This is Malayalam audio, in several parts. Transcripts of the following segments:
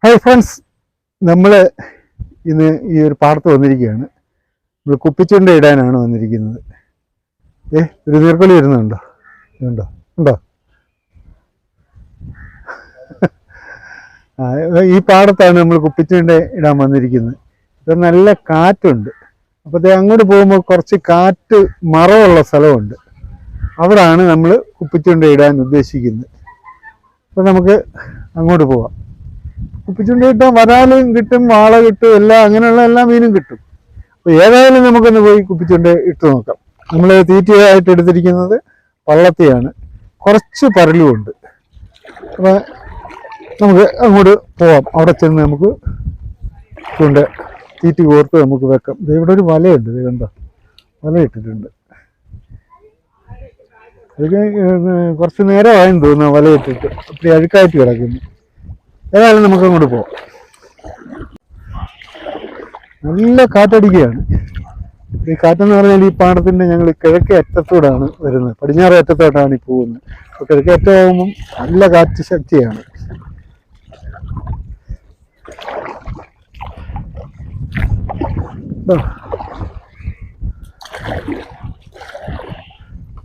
ഹായ് ഫ്രണ്ട്സ്, നമ്മൾ ഇന്ന് ഈ ഒരു പാടത്ത് വന്നിരിക്കുകയാണ്. നമ്മൾ കുപ്പിച്ചുണ്ട ഇടാനാണ് വന്നിരിക്കുന്നത്. ഒരു നീർക്കൊലി വരുന്നുണ്ടോ? ഉണ്ടോ ഉണ്ടോ? ഈ പാടത്താണ് നമ്മൾ കുപ്പിച്ചുണ്ട ഇടാൻ വന്നിരിക്കുന്നത്. ഇപ്പം നല്ല കാറ്റുണ്ട്. അപ്പോൾ അങ്ങോട്ട് പോകുമ്പോൾ കുറച്ച് കാറ്റ് മറവുള്ള സ്ഥലമുണ്ട്. അവിടാണ് നമ്മൾ കുപ്പിച്ചുണ്ട ഇടാൻ ഉദ്ദേശിക്കുന്നത്. അപ്പോൾ നമുക്ക് അങ്ങോട്ട് പോവാം. കുപ്പിച്ചുണ്ട കിട്ടാൻ വരാലും കിട്ടും, വാള കിട്ടും, എല്ലാം അങ്ങനെയുള്ള എല്ലാ മീനും കിട്ടും. അപ്പോൾ ഏതായാലും നമുക്കൊന്ന് പോയി കുപ്പിച്ചുണ്ട ഇട്ട് നോക്കാം. നമ്മൾ തീറ്റയായിട്ട് എടുത്തിരിക്കുന്നത് പള്ളത്തിയാണ്, കുറച്ച് പരലുമുണ്ട്. അപ്പോൾ നമുക്ക് അങ്ങോട്ട് പോവാം. അവിടെ ചെന്ന് നമുക്ക് ചൂണ്ട തീറ്റി കോർത്ത് നമുക്ക് വെക്കാം. ഇവിടെ ഒരു വലയുണ്ട്, ഇത് കണ്ടോ, വല ഇട്ടിട്ടുണ്ട്. അതൊക്കെ കുറച്ച് നേരമായെന്ന് തോന്നുന്നു വല ഇട്ടിട്ട്, അപ്പടി അഴുക്കായിട്ട് കിടക്കുന്നു. ഏതായാലും നമുക്ക് അങ്ങോട്ട് പോവാം. നല്ല കാറ്റടിക്കുകയാണ്. ഈ കാറ്റെന്ന് പറഞ്ഞാൽ ഈ പാടത്തിൻ്റെ ഞങ്ങൾ കിഴക്കേ അറ്റത്തോടാണ് വരുന്നത്, പടിഞ്ഞാറേ അറ്റത്തോട്ടാണ് ഈ പോകുന്നത്. അപ്പോൾ കിഴക്കേ അറ്റമാകുമ്പം നല്ല കാറ്റ് ശക്തിയാണ്.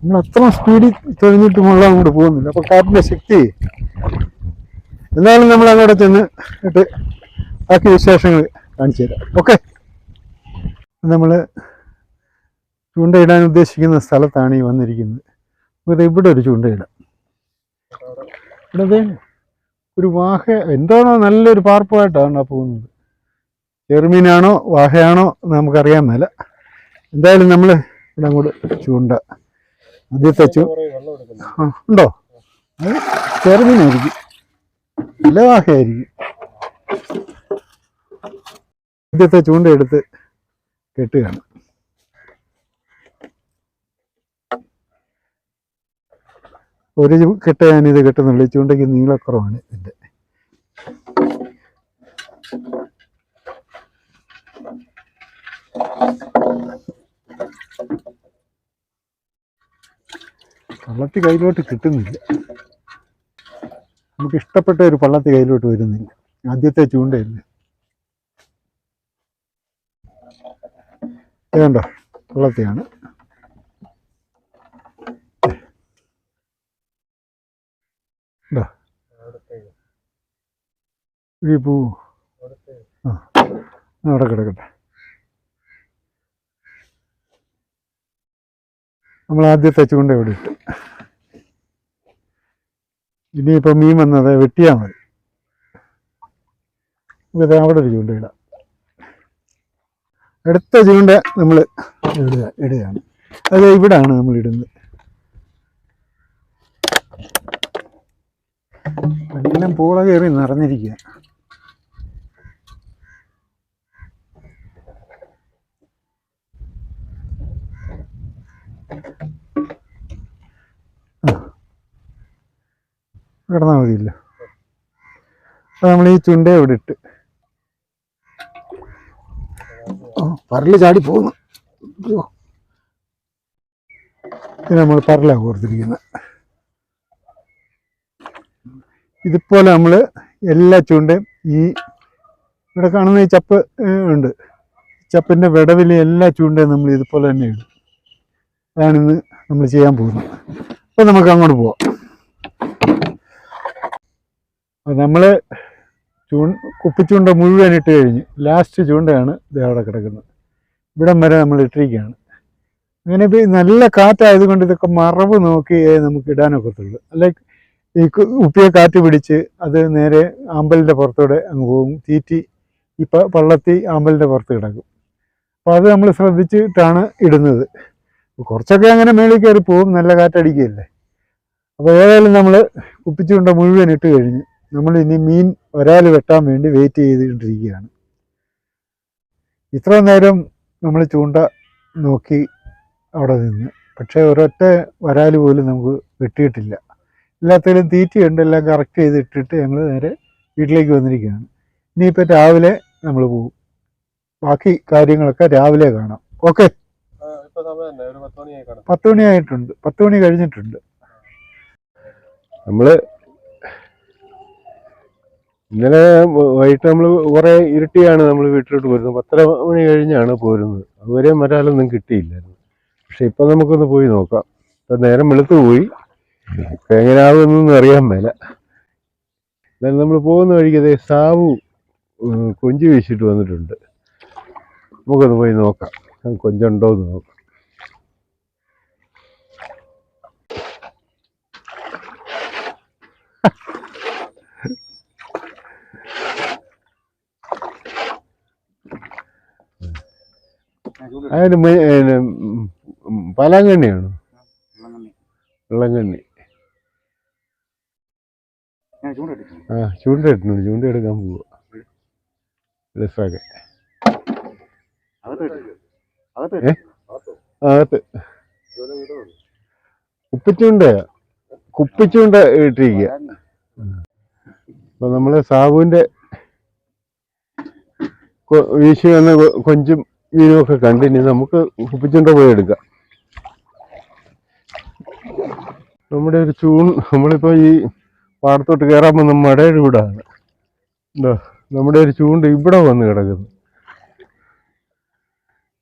നമ്മൾ അത്ര സ്പീഡിൽ തെളിഞ്ഞിട്ട് മുള്ള അങ്ങോട്ട് പോകുന്നില്ല. അപ്പോൾ കാറ്റിൻ്റെ ശക്തി. എന്നാലും നമ്മൾ അങ്ങോട്ട് ചെന്ന് ഇട്ട് ബാക്കി വിശേഷങ്ങൾ കാണിച്ചു തരാം. ഓക്കെ, നമ്മൾ ചൂണ്ടയിടാൻ ഉദ്ദേശിക്കുന്ന സ്ഥലത്താണ് ഈ വന്നിരിക്കുന്നത്. ഇവിടെ ഒരു ചൂണ്ടയിടാം. ഇവിടെ ഒരു വാഹ എന്താണോ നല്ലൊരു പാർപ്പുമായിട്ടാണ് പോകുന്നത്. ചെറുമീനാണോ വാഹയാണോ നമുക്കറിയാൻ മേല. എന്തായാലും നമ്മൾ ഇവിടെ അങ്ങോട്ട് ചൂണ്ട ആദ്യത്തെ ഉണ്ടോ? അത് ചെറുമീനായിരിക്കും, നല്ല വാഹയായിരിക്കും. ആദ്യത്തെ ചൂണ്ട എടുത്ത് കെട്ടുകയാണ്. ഒരു കെട്ട് ഞാനിത് കെട്ടുന്നുള്ളൂ. ചൂണ്ടയ്ക്ക് നീളക്കുറവാണ് ഇതിൻ്റെ. പള്ളത്തി കയ്യിലോട്ട് കിട്ടുന്നില്ല. നമുക്ക് ഇഷ്ടപ്പെട്ട ഒരു പള്ളത്തി കയ്യിലോട്ട് വരുന്നില്ല. ആദ്യത്തെ ചൂണ്ടയില്ല. വേണ്ട പള്ളത്തിയാണ്. ഈ പൂ അവിടെ കിടക്കട്ടെ. നമ്മൾ ആദ്യത്തെ ചൂണ്ട ഇവിടെ ഇട്ട് ഇനിയിപ്പോൾ മീൻ വന്നത് വെട്ടിയാൽ മതി. നമുക്ക് അവിടെ ഒരു ചൂണ്ട ഇടാം. അടുത്ത ചൂണ്ട നമ്മൾ ഇടുകയാണ്. അത് ഇവിടാണ് നമ്മൾ ഇടുന്നത്. എല്ലാം പൂള കയറി നിറഞ്ഞിരിക്കുക. കിടന്നാൽ മതിയില്ല. അപ്പം നമ്മൾ ഈ ചുണ്ട ഇവിടെ ഇട്ട് പരല് ചാടി പോകുന്നു. ഇത് നമ്മൾ പരലാണ് കോർത്തിരിക്കുന്നത്. ഇതുപോലെ നമ്മൾ എല്ലാ ചൂണ്ടയും ഈ ഇവിടെ കാണുന്ന ഈ ചപ്പ് ഉണ്ട്, ചപ്പിൻ്റെ വിടവിൽ എല്ലാ ചൂണ്ടയും നമ്മൾ ഇതുപോലെ തന്നെ ഇടും. അതാണിന്ന് നമ്മൾ ചെയ്യാൻ പോകുന്നത്. അപ്പോൾ നമുക്ക് അങ്ങോട്ട് പോവാം. നമ്മൾ കുപ്പിച്ചൂണ്ട മുഴുവൻ ഇട്ട് കഴിഞ്ഞ് ലാസ്റ്റ് ചൂണ്ടയാണ് ഇത് അവിടെ കിടക്കുന്നത്. ഇവിടം വരെ നമ്മൾ ഇട്ടിരിക്കുകയാണ്. അങ്ങനെ ഇപ്പോൾ നല്ല കാറ്റായതുകൊണ്ട് ഇതൊക്കെ മറവ് നോക്കി നമുക്ക് ഇടാനൊക്കത്തുള്ളൂ. അല്ലെങ്കിൽ ഈ ഉപ്പിയെ കാറ്റ് പിടിച്ച് അത് നേരെ ആമ്പലിൻ്റെ പുറത്തൂടെ അങ്ങ് പോകും. തീറ്റി ഈ പള്ളത്തി ആമ്പലിൻ്റെ പുറത്ത് കിടക്കും. അപ്പോൾ അത് നമ്മൾ ശ്രദ്ധിച്ചിട്ടാണ് ഇടുന്നത്. കുറച്ചൊക്കെ അങ്ങനെ മേളിൽ കയറി പോകും, നല്ല കാറ്റടിക്കുകയല്ലേ. അപ്പോൾ ഏതായാലും നമ്മൾ കുപ്പിച്ചൂണ്ട മുഴുവൻ ഇട്ട് കഴിഞ്ഞ് നമ്മൾ ഇനി മീൻ ഒരാൾ വെട്ടാൻ വേണ്ടി വെയിറ്റ് ചെയ്തിട്ടിരിക്കുകയാണ്. ഇത്ര നേരം നമ്മൾ ചൂണ്ട നോക്കി അവിടെ നിന്ന്, പക്ഷേ ഒരൊറ്റ വരാൽ പോലും നമുക്ക് വെട്ടിയിട്ടില്ല. എല്ലാത്തിലും തീറ്റയുണ്ട്, എല്ലാം കറക്റ്റ് ചെയ്തിട്ടിട്ട് ഞങ്ങൾ നേരെ വീട്ടിലേക്ക് വന്നിരിക്കുകയാണ്. ഇനിയിപ്പോൾ രാവിലെ നമ്മൾ പോകും. ബാക്കി കാര്യങ്ങളൊക്കെ രാവിലെ കാണാം. ഓക്കെ, 10 മണിയായിട്ടുണ്ട്, 10 മണി കഴിഞ്ഞിട്ടുണ്ട്. നമ്മൾ ഇന്നലെ വൈകിട്ട് നമ്മൾ കുറെ ഇരുട്ടിയാണ് നമ്മൾ വീട്ടിലോട്ട് പോരുന്നത്. 10 മണി കഴിഞ്ഞാണ് പോരുന്നത്. അതുവരെ വരാലൊന്നും കിട്ടിയില്ലായിരുന്നു. പക്ഷെ ഇപ്പം നമുക്കൊന്ന് പോയി നോക്കാം. ഇപ്പം നേരം വെളുത്തു പോയി. ഇപ്പം എങ്ങനെയാവുമെന്നൊന്നും അറിയാൻ മേല. എന്നാലും നമ്മൾ പോകുന്ന വഴിക്ക് അതേ സാവു കൊഞ്ച് വീശിയിട്ട് വന്നിട്ടുണ്ട്. നമുക്കൊന്ന് പോയി നോക്കാം കൊഞ്ചുണ്ടോ എന്ന് നോക്കാം. അതിന് പലാങ്കണ്ണിയാണോ? വെള്ളങ്കണ്ണി. ചൂണ്ട ഇട്ടുണ്ട്. ചൂണ്ട എടുക്കാൻ പോവുക. രസമൊക്കെ അകത്ത് കുപ്പിച്ചൂണ്ട ഇട്ടിരിക്കുക. അപ്പൊ നമ്മള് സാബുവിന്റെ വീശി വന്ന കൊഞ്ചും മീനും ഒക്കെ കണ്ടിനി നമുക്ക് കുപ്പിച്ചൂണ്ട പോയി എടുക്കാം. നമ്മുടെ ഒരു നമ്മളിപ്പോ ഈ പാടത്തോട്ട് കയറാൻ പോകുന്ന മടയുടെ ഇവിടാണ്. എന്തോ നമ്മുടെ ഒരു ചൂണ്ട ഇവിടെ വന്ന് കിടക്കുന്നു.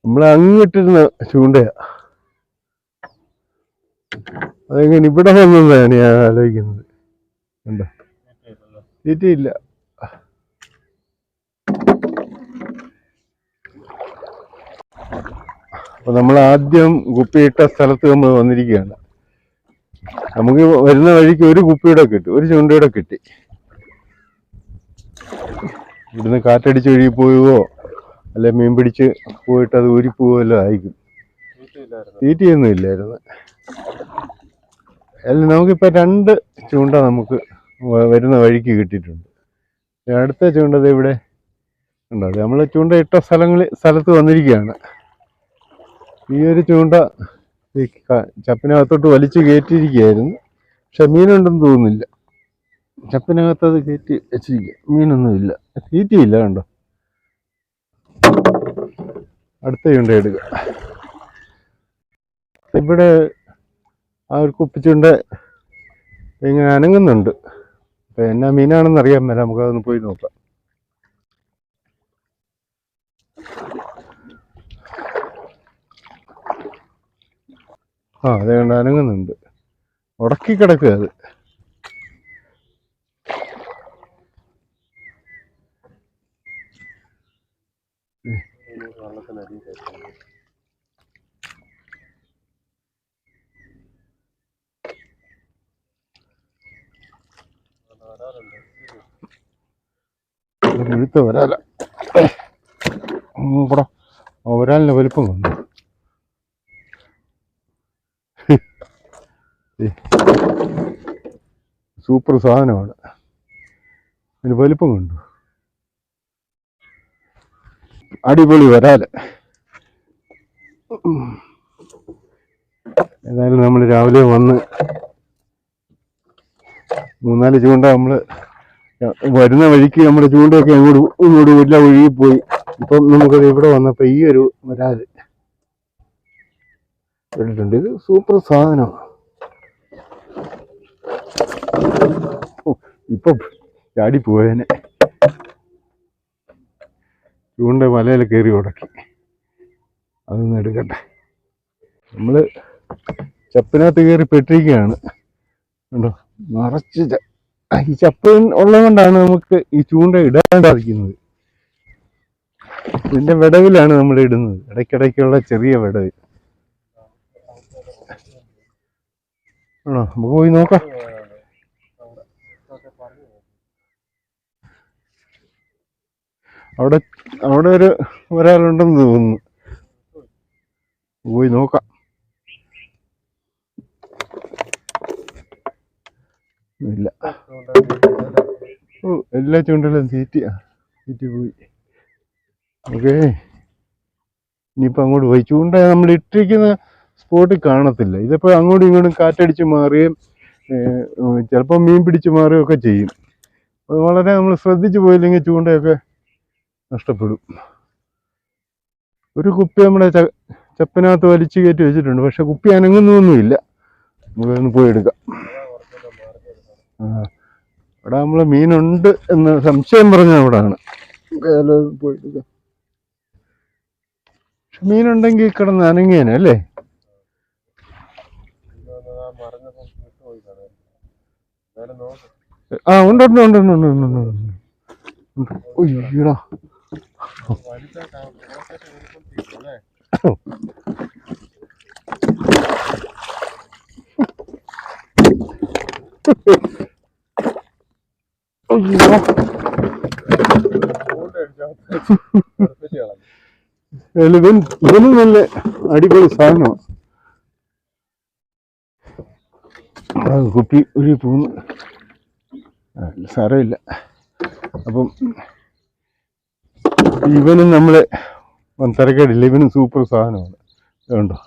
നമ്മൾ അങ്ങിട്ടിരുന്ന ചൂണ്ടയാ. അതെങ്ങനെ ഇവിടെ വന്നതാണ് ഞാൻ ആലോചിക്കുന്നത്. ഉണ്ടോ? തീറ്റയില്ല. അപ്പൊ നമ്മൾ ആദ്യം കുപ്പിയിട്ട സ്ഥലത്ത് നമ്മൾ വന്നിരിക്കുകയാണ്. നമുക്ക് വരുന്ന വഴിക്ക് ഒരു കുപ്പിയുടെ കിട്ടി, ഒരു ചൂണ്ടയുടെ കിട്ടി. ഇവിടുന്ന് കാറ്റടിച്ച് ഒഴുകി പോവുകയോ അല്ലെ മീൻ പിടിച്ച് പോയിട്ട് അത് ഊരിപ്പോവല്ലോ ആയിരിക്കും. തീറ്റയൊന്നും ഇല്ലായിരുന്നു. അല്ല നമുക്കിപ്പോൾ 2 ചൂണ്ട നമുക്ക് വരുന്ന വഴിക്ക് കിട്ടിയിട്ടുണ്ട്. അടുത്ത ചൂണ്ടത് ഇവിടെ ഉണ്ടോ? നമ്മൾ ചൂണ്ട ഇട്ട സ്ഥലത്ത് വന്നിരിക്കുകയാണ്. ഈ ഒരു ചൂണ്ട ഈ ചപ്പിനകത്തോട്ട് വലിച്ചു കയറ്റിയിരിക്കുകയായിരുന്നു. പക്ഷെ മീനുണ്ടെന്ന് തോന്നുന്നില്ല. ചപ്പിനകത്ത് അത് കയറ്റി വെച്ചിരിക്കുക. മീനൊന്നുമില്ല, തീറ്റയില്ല. കണ്ടോ? അടുത്ത ചൂണ്ട എടുക്കുക. ഇവിടെ ആ ഒരു കുപ്പിച്ചുണ്ട ഇങ്ങനെ അനങ്ങുന്നുണ്ട്. അപ്പൊ എന്നാ മീനാണെന്ന് അറിയാൻ മേല. നമുക്കതൊന്ന് പോയി നോക്കാം. അതേ കണ്ട് അനങ്ങുന്നുണ്ട്. ഉടക്കി കിടക്കുക അത്. മുഴുത്ത വരാല. വരാലിന്റെ വലിപ്പം കണ്ടു. സൂപ്പർ സാധനമാണ്. അതിന് വലിപ്പം കണ്ടു. അടിപൊളി വരാല്. ഏതായാലും നമ്മൾ രാവിലെ വന്ന് 3-4 ചൂണ്ട നമ്മൾ വരുന്ന വഴിക്ക് നമ്മുടെ ചൂണ്ടയൊക്കെ ഇങ്ങോട്ട് ഇല്ല ഒഴുകിപ്പോയി. ഇപ്പം നമുക്കത് ഇവിടെ വന്നപ്പോൾ ഈ ഒരു വരാല് ഇട്ടിട്ടുണ്ട്. ഇത് സൂപ്പർ സാധനമാണ്. ഇപ്പം ചാടിപ്പോയതിനെ ചൂണ്ട മലയിൽ കയറി ഉടക്കി. അതൊന്നും എടുക്കട്ടെ. നമ്മൾ ചപ്പിനകത്ത് കയറി പെട്ടിരിക്കുകയാണ്. കണ്ടോ? നിറച്ച് ഈ ചപ്പ് ഉള്ളത് കൊണ്ടാണ് നമുക്ക് ഈ ചൂണ്ട ഇടാൻ സാധിക്കുന്നത്. ഇതിന്റെ വിടവിലാണ് നമ്മൾ ഇടുന്നത്. ഇടയ്ക്കിടയ്ക്കുള്ള ചെറിയ വിടവ്. ആണോ? നമുക്ക് പോയി നോക്കാം. അവിടെ ഒരാളുണ്ടെന്ന് തോന്നുന്നു. പോയി നോക്കാം. ഇല്ല. എല്ലാ ചൂണ്ടലും തീറ്റി പോയി. ഓക്കേ, ഇനിയിപ്പോ അങ്ങോട്ട് പോയി. ചൂണ്ട നമ്മൾ ഇട്ടിരിക്കുന്ന സ്പോട്ടിൽ കാണത്തില്ല. ഇതിപ്പോ അങ്ങോട്ടും ഇങ്ങോട്ടും കാറ്റടിച്ച് മാറുകയും ചിലപ്പോൾ മീൻ പിടിച്ച് മാറുകയും ഒക്കെ ചെയ്യും. അത് വളരെ നമ്മൾ ശ്രദ്ധിച്ചു പോയില്ലെങ്കിൽ ചൂണ്ടയൊക്കെ നഷ്ടപ്പെടും. ഒരു കുപ്പി നമ്മുടെ ചപ്പിനകത്ത് വലിച്ചു കയറ്റി വെച്ചിട്ടുണ്ട്. പക്ഷെ കുപ്പി അനങ്ങുന്നൊന്നുമില്ല. നമുക്കൊന്ന് പോയി എടുക്കാം. അവിടെ നമ്മൾ മീനുണ്ട് എന്ന് സംശയം പറഞ്ഞ അവിടെയാണ്. പോയിട്ട് മീനുണ്ടെങ്കിൽ കിടന്ന് അനങ്ങിയേനെ അല്ലേ? ആ ഉണ്ട് ഉണ്ട് ഉണ്ട് ഉണ്ട് ഉണ്ട് ഉണ്ട് ഉണ്ട്. ഉയ്യടാ. ഇവനും നല്ല അടിപൊളി സാധനമാണ്. കുപ്പി ഒരു പൂന്ന് സാരമില്ല. അപ്പം ഇവനും നമ്മളെ തരക്കേടില്ല, ഇവനും സൂപ്പർ സാധനമാണ്. കണ്ടോ?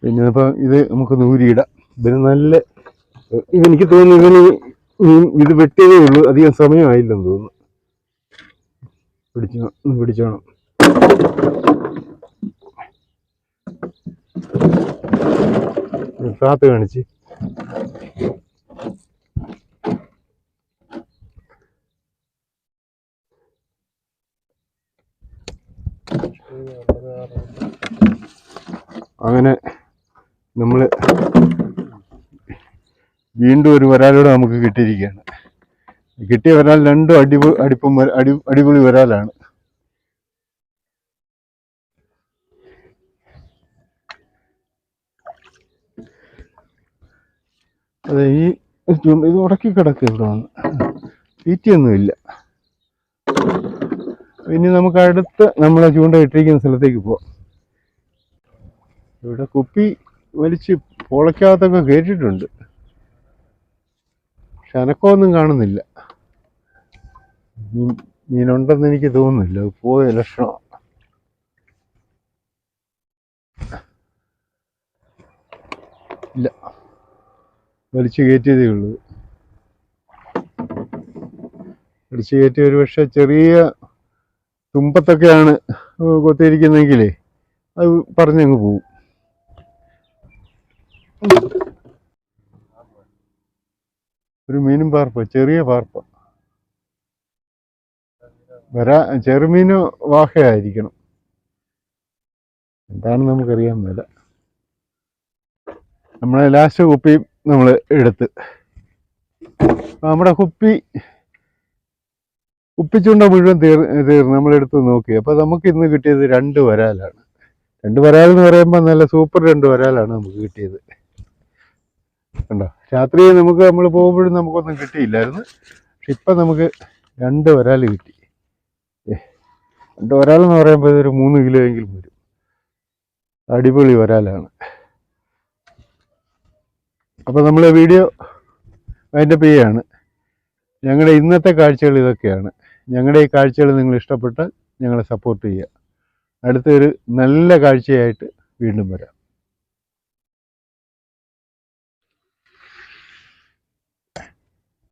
പിന്നെ അപ്പം ഇത് നമുക്ക് നൂരിയിടാം. ഇതിന് നല്ല എനിക്ക് തോന്നുന്നു ഇവന് ഇത് വെട്ടിയതേ ഉള്ളൂ, അധികം സമയമായില്ലെന്ന് തോന്നുന്നു. പിടിച്ചോണം. താത്ത് കാണിച്ച് അങ്ങനെ നമ്മൾ വീണ്ടും ഒരു വരാലൂടെ നമുക്ക് കിട്ടിയിരിക്കുകയാണ്. കിട്ടിയ വരാൽ രണ്ടും അടിപൊളി വരാലാണ്. അതെ, ഇത് ഉടക്കി കിടക്കുക ഇവിടെ വന്ന്, തീറ്റയൊന്നുമില്ല. ഇനി നമുക്ക് അടുത്ത് നമ്മളെ ചൂണ്ട ഇട്ടിരിക്കുന്ന സ്ഥലത്തേക്ക് പോവാം. ഇവിടെ കുപ്പി വലിച്ച് പൊളയ്ക്കകത്തൊക്കെ കേട്ടിട്ടുണ്ട്, പക്ഷെ അനക്കമൊന്നും കാണുന്നില്ല. മീനുണ്ടെന്ന് എനിക്ക് തോന്നുന്നില്ല, പോയ ലക്ഷണം. ഇല്ല, വലിച്ചു കയറ്റിയതേ ഉള്ളൂ. വലിച്ചു കയറ്റി ഒരു പക്ഷെ ചെറിയ തുമ്പത്തൊക്കെയാണ് കൊത്തിയിരിക്കുന്നെങ്കിലേ അത് പറഞ്ഞങ്ങ് പോവും. ഒരു മീനും പാർപ്പ, ചെറിയ പാർപ്പ. ചെറുമീനോ വാഹയായിരിക്കണം, എന്താണെന്ന് നമുക്കറിയാൻ മേല. നമ്മളെ ലാസ്റ്റ് കുപ്പി നമ്മൾ എടുത്ത് നമ്മുടെ കുപ്പിച്ചുണ്ട മുഴുവൻ തീർന്ന് നമ്മളെടുത്ത് നോക്കി. അപ്പോൾ നമുക്ക് ഇന്ന് കിട്ടിയത് 2 വരാലാണ്. 2 വരാലെന്ന് പറയുമ്പോൾ നല്ല സൂപ്പർ 2 വരാലാണ് നമുക്ക് കിട്ടിയത്. കണ്ടോ? രാത്രി നമ്മൾ പോകുമ്പോഴും നമുക്കൊന്നും കിട്ടിയില്ലായിരുന്നു, പക്ഷെ ഇപ്പം നമുക്ക് 2 വരാൽ കിട്ടി. 2 വരാലെന്ന് പറയുമ്പോൾ ഇതൊരു 3 കിലോ എങ്കിലും വരും. അടിപൊളി വരാലാണ്. അപ്പോൾ നമ്മൾ വീഡിയോ വൈൻഡപ്പ് ചെയ്യുകയാണ്. ഞങ്ങളുടെ ഇന്നത്തെ കാഴ്ചകൾ ഇതൊക്കെയാണ്. ഞങ്ങളുടെ ഈ കാഴ്ചകൾ നിങ്ങൾ ഇഷ്ടപ്പെട്ടാൽ ഞങ്ങളെ സപ്പോർട്ട് ചെയ്യുക. അടുത്തൊരു നല്ല കാഴ്ചയായിട്ട് വീണ്ടും വരാം.